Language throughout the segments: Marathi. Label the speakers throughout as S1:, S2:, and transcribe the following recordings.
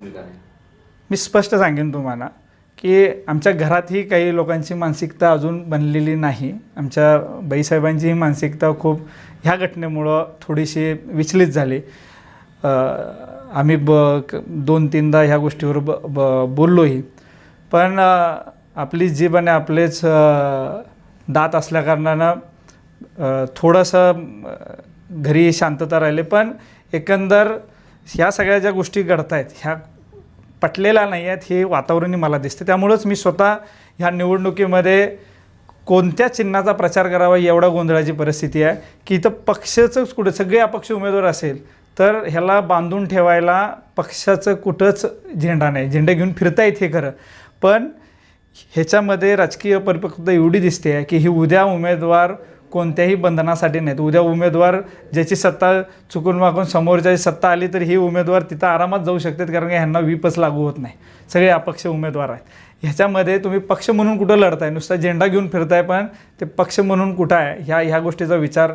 S1: मी स्पष्ट सांगेन तुम्हाला की आमच्या घरातही काही लोकांची मानसिकता अजून बनलेली नाही. आमच्या बाईसाहेबांचीही मानसिकता खूप ह्या घटनेमुळं थोडीशी विचलित झाली. आम्ही 2-3दा ह्या गोष्टीवर बोललोही, पण आपली जीभ आणि आपलेच दात असल्याकारणानं थोडंसं घरी शांतता राहिली. पण एकंदर ह्या सगळ्या ज्या गोष्टी घडत आहेत ह्या पटलेल्या नाही आहेत हे वातावरणही मला दिसते. त्यामुळंच मी स्वतः ह्या निवडणुकीमध्ये कोणत्या चिन्हाचा प्रचार करावा एवढा गोंधळाची परिस्थिती आहे की इथं पक्षाचंच कुठं सगळे अपक्ष उमेदवार असेल तर ह्याला बांधून ठेवायला पक्षाचं कुठंच झेंडा नाही. झेंडे घेऊन फिरता येत हे खरं, पण ह्याच्यामध्ये राजकीय परिपक्वता एवढी दिसते आहे की ही उद्या उमेदवार कोणत्याही बंधनासाठी नाहीत. उद्या उमेदवार ज्याची सत्ता चुकून वाकून समोरच्याची सत्ता आली तर ही उमेदवार तिथं आरामात जाऊ शकतात, कारण की ह्यांना व्हीपच लागू होत नाही. सगळे अपक्ष उमेदवार आहेत. ह्याच्यामध्ये तुम्ही पक्ष म्हणून कुठं लढताय, नुसता झेंडा घेऊन फिरताय, पण ते पक्ष म्हणून कुठं आहे ह्या गोष्टीचा विचार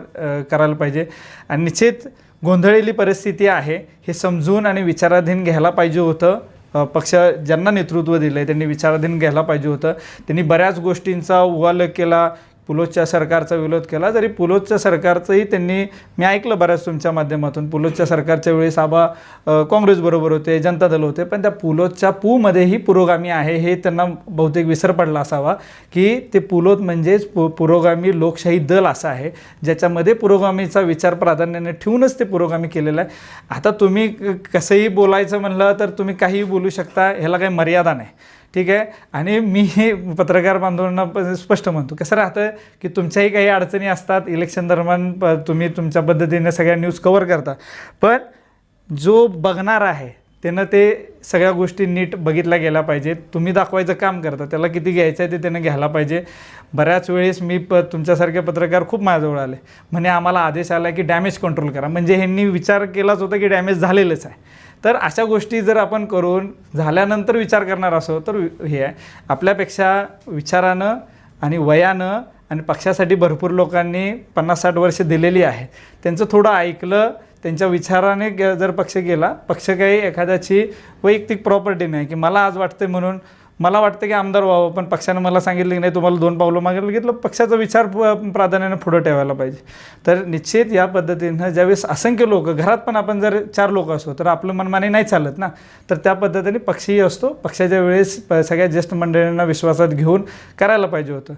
S1: करायला पाहिजे. आणि निश्चित गोंधळलेली परिस्थिती आहे हे समजून आणि विचाराधीन घ्यायला पाहिजे होतं. पक्ष ज्यांना नेतृत्व दिलं आहे त्यांनी विचाराधीन घ्यायला पाहिजे होतं. त्यांनी बऱ्याच गोष्टींचा उगालक केला, पुलोदच्या सरकारचा विरोध केला. जरी पुलोदच्या सरकारचंही त्यांनी, मी ऐकलं बऱ्याच तुमच्या माध्यमातून, पुलोदच्या सरकारच्या वेळेस आबा काँग्रेसबरोबर होते, जनता दल होते, पण त्या पुलोदच्या पूमध्येही पुरोगामी आहे हे त्यांना बहुतेक विसर पडला असावा की ते पुलोद म्हणजेच पुरोगामी लोकशाही दल असं आहे ज्याच्यामध्ये पुरोगामीचा विचार प्राधान्याने ठेवूनच ते पुरोगामी केलेलं आहे. आता तुम्ही कसंही बोलायचं म्हणलं तर तुम्ही काहीही बोलू शकता, ह्याला काही मर्यादा नाही, ठीक आहे. आणि मी पत्रकार बांधवांना स्पष्ट म्हणतो, कसं राहतं की तुमच्याही काही अडचणी असतात, इलेक्शन दरम्यान तुम्ही तुमच्या पद्धतीने सगळ्या न्यूज कवर करता, पण जो बघणार आहे त्यानं ते सगळ्या गोष्टी नीट बघितल्या गेल्या पाहिजेत. तुम्ही दाखवायचं काम करता, त्याला किती घ्यायचं आहे ते त्यानं घ्यायला पाहिजे. बऱ्याच वेळेस तुमच्यासारखे पत्रकार खूप माझ्याजवळ आले, म्हणे आम्हाला आदेश आला की डॅमेज कंट्रोल करा, म्हणजे ह्यांनी विचार केलाच होता की डॅमेज झालेलंच आहे. तर अशा गोष्टी जर आपण करून झाल्यानंतर विचार करणार असो तर हे आहे. आपल्यापेक्षा विचारानं आणि वयानं आणि पक्षासाठी भरपूर लोकांनी 50-60 वर्ष दिलेली आहे, त्यांचं थोडं ऐकलं, त्यांच्या विचाराने जर पक्ष गेला, पक्ष काही एखाद्याची वैयक्तिक प्रॉपर्टी नाही की मला आज वाटते म्हणून मला वाटतं की आमदार व्हावं, पण पक्षानं मला सांगितलं की नाही तुम्हाला 2 पावलं मागे घेतलं, पक्षाचा विचार प्राधान्याने पुढं ठेवायला पाहिजे. तर निश्चित या पद्धतीनं ज्यावेळेस असंख्य लोक घरात, पण आपण जर 4 लोक असो तर आपलं मनमानी नाही चालत ना, तर त्या पद्धतीने पक्षही असतो. पक्षाच्या वेळेस सगळ्या ज्येष्ठ मंडळींना विश्वासात घेऊन करायला पाहिजे होतं.